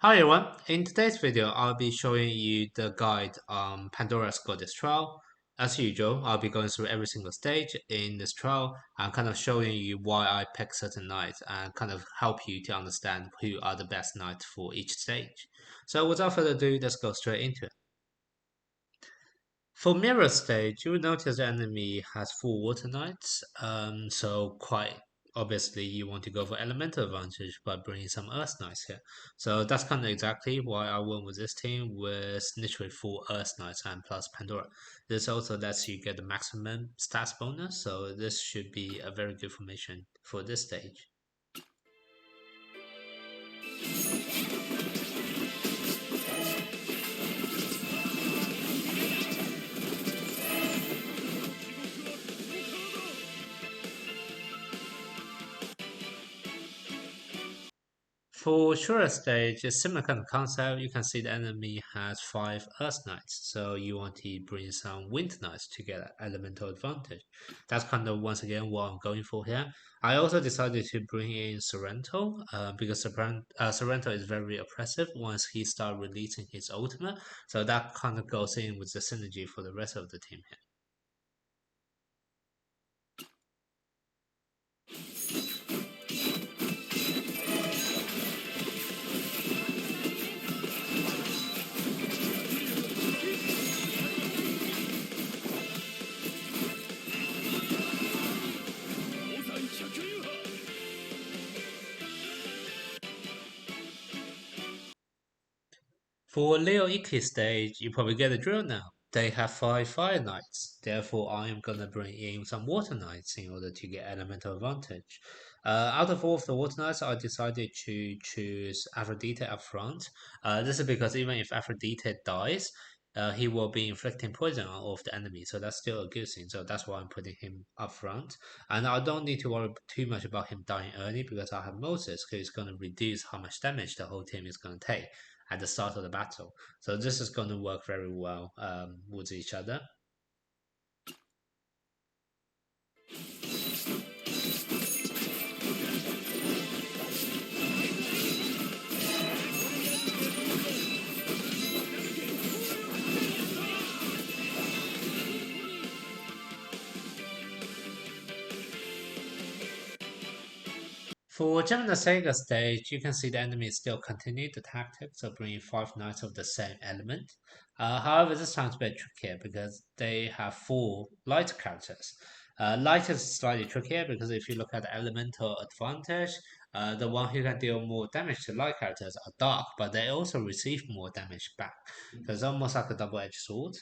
Hi everyone, in today's video I'll be showing you the guide on Pandora's Goddess Trial. As usual, I'll be going through every single stage in this trial and kind of showing you why I pick certain knights and kind of help you to understand who are the best knights for each stage. So without further ado, let's go straight into it. For mirror stage, you will notice the enemy has four water knights, so quite obviously you want to go for elemental advantage by bringing some earth knights here. So that's kind of exactly why I went with this team with literally four earth knights and plus Pandora. This also lets you get the maximum stats bonus, so this should be a very good formation for this stage. For Shura stage, a similar kind of concept. You can see the enemy has five Earth Knights, so you want to bring some Wind Knights to get elemental advantage. That's kind of once again what I'm going for here. I also decided to bring in Sorrento because Sorrento is very oppressive once he starts releasing his ultimate, so that kind of goes in with the synergy for the rest of the team here. For Leo Iki stage, you probably get the drill now. They have five Fire Knights, therefore I am gonna bring in some Water Knights in order to get elemental advantage. Out of all of the Water Knights, I decided to choose Aphrodite up front. This is because even if Aphrodite dies, he will be inflicting poison on all of the enemies, so that's still a good thing. So that's why I'm putting him up front. And I don't need to worry too much about him dying early because I have Moses, who is going to reduce how much damage the whole team is going to take at the start of the battle. So this is going to work very well with each other. For Gemini Sega stage, you can see the enemy still continued the tactics of bringing five knights of the same element. However, this time it's a bit trickier because they have four light characters. Light is slightly trickier because if you look at the elemental advantage, the one who can deal more damage to light characters are dark, but they also receive more damage back. So it's almost like a double-edged sword.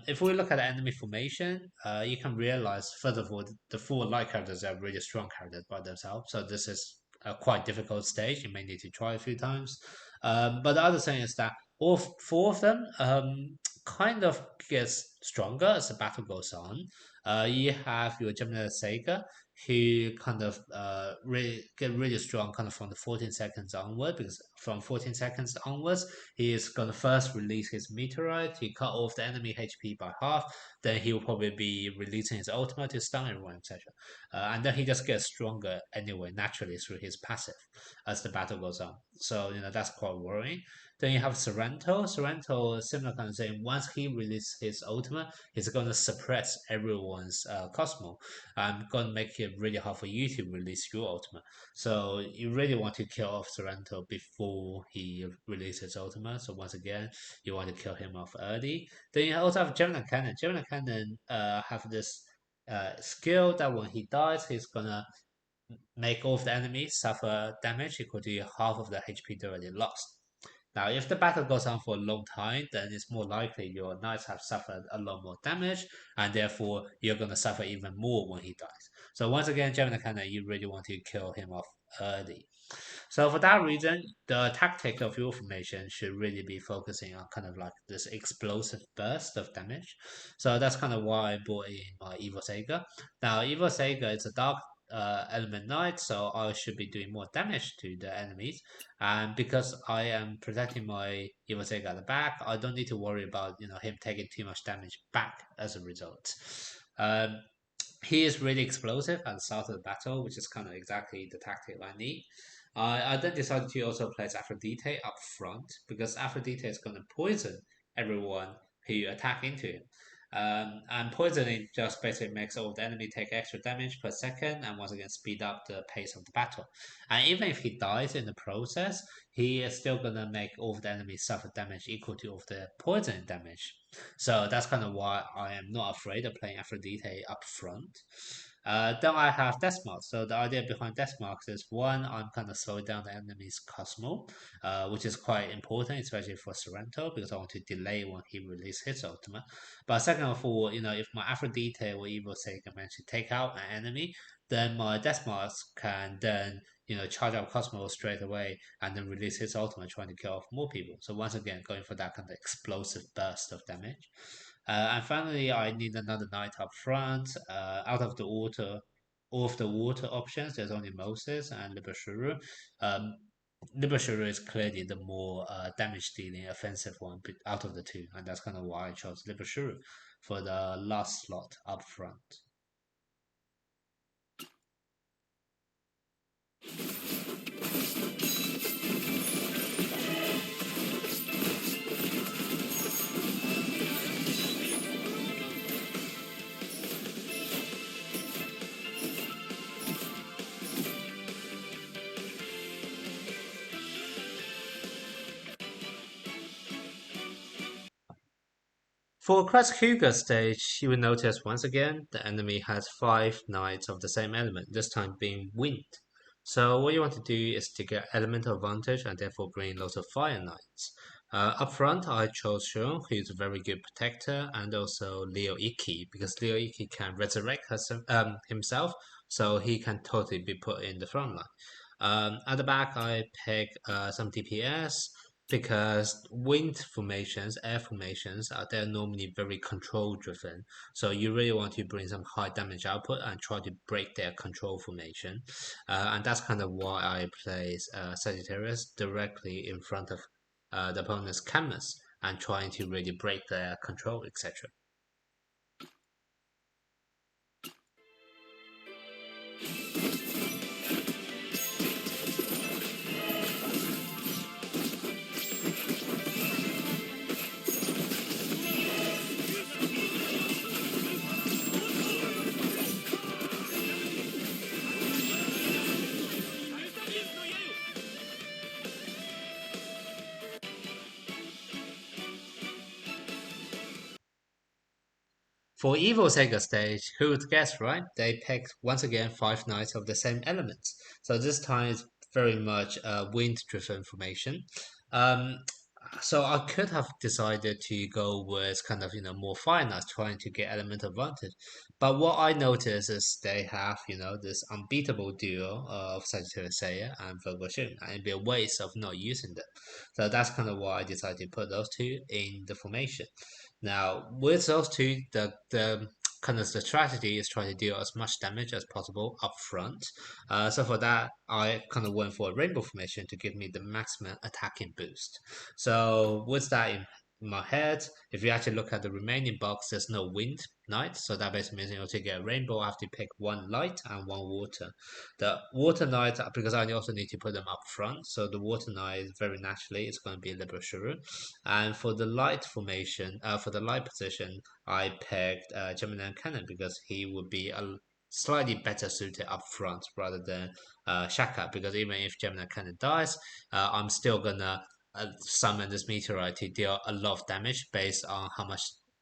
If we look at the enemy formation, you can realize, first of all, the four light characters are really strong characters by themselves. So this is a quite difficult stage. You may need to try a few times. But the other thing is that all four of them kind of gets stronger as the battle goes on. You have your Gemini Sega, who kind of get really strong kind of from the 14 seconds onward, because from 14 seconds onwards, he is going to first release his meteorite to cut off the enemy HP by half. Then he will probably be releasing his ultimate to stun everyone, etc. And then he just gets stronger anyway, naturally through his passive as the battle goes on. So, that's quite worrying. Then you have Sorrento. Sorrento, similar kind of thing. Once he releases his ultimate, he's going to suppress everyone's Cosmo. I'm going to make it really hard for you to release your ultimate. So you really want to kill off Sorrento before he releases ultimate. So once again, you want to kill him off early. Then you also have Gemini Cannon. Gemini Cannon have this skill that when he dies, he's gonna make all of the enemies suffer damage equal to half of the HP they already lost. Now, if the battle goes on for a long time, then it's more likely your knights have suffered a lot more damage, and therefore you're going to suffer even more when he dies. So once again, Gemini Cannon, you really want to kill him off early. So for that reason, the tactic of your formation should really be focusing on kind of like this explosive burst of damage. So that's kind of why I brought in my Evil Sega. Now, Evil Sega is a dark element knight, so I should be doing more damage to the enemies. And because I am protecting my Evil Sega at the back, I don't need to worry about him taking too much damage back as a result. Um, he is really explosive at the start of the battle, which is kind of exactly the tactic I need. I then decided to also place Aphrodite up front because Aphrodite is going to poison everyone who attack into him. And poisoning just basically makes all the enemy take extra damage per second and once again speed up the pace of the battle. And even if he dies in the process, he is still gonna make all of the enemies suffer damage equal to all of the poison damage. So that's kind of why I am not afraid of playing Aphrodite up front. Then I have death marks. So the idea behind death marks is one, I'm kind of slowing down the enemy's Cosmo, which is quite important, especially for Sorrento, because I want to delay when he releases his ultimate. But second of all, if my Aphrodite or Evil Sage can manage to take out an enemy, then my death marks can then charge up Cosmo straight away and then release his ultimate, trying to kill off more people. So once again, going for that kind of explosive burst of damage. And finally, I need another knight up front. Out of the water, all of the water options, there's only Moses and Libashuru. Um, Libashuru is clearly the more damage dealing offensive one out of the two, and that's kind of why I chose Libashuru for the last slot up front. For Kraskuga stage, you will notice once again the enemy has five knights of the same element, this time being wind. So what you want to do is to get elemental advantage and therefore bring lots of fire knights. Up front, I chose Shun, who's a very good protector, and also Leo Iki, because Leo Iki can resurrect himself, so he can totally be put in the front line. At the back, I pick some DPS, because wind formations, air formations, they're normally very control driven. So you really want to bring some high damage output and try to break their control formation. And that's kind of why I place Sagittarius directly in front of the opponent's canvas and trying to really break their control, etc. For Evil Sega stage, who would guess, right? They picked once again five knights of the same elements. So this time it's very much a wind-driven formation. Um, so I could have decided to go with kind of more fire knights, trying to get element advantage. But what I noticed is they have this unbeatable duo of Sagittarius Seiya and Virgo Shun, and it'd be a waste of not using them. So that's kind of why I decided to put those two in the formation. Now, with those two, the kind of the strategy is trying to deal as much damage as possible up front. So for that, I kind of went for a rainbow formation to give me the maximum attacking boost. So with that in my head, if you actually look at the remaining box, there's no wind knight, so that basically means in order to get a rainbow, I have to pick one light and one water. The water knight, because I also need to put them up front, so the water knight very naturally is going to be Libra. And for the light formation, for the light position, I picked Gemini Cannon because he would be a slightly better suited up front rather than Shaka. Because even if Gemini Cannon dies, I'm still gonna summon this meteorite to deal a lot of damage based on how much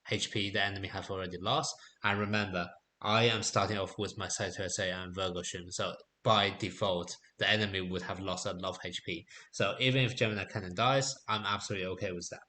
HP the enemy have already lost. And remember, I am starting off with my Saito and Virgo Shun, so by default, the enemy would have lost a lot of HP. So even if Gemini Cannon dies, I'm absolutely okay with that.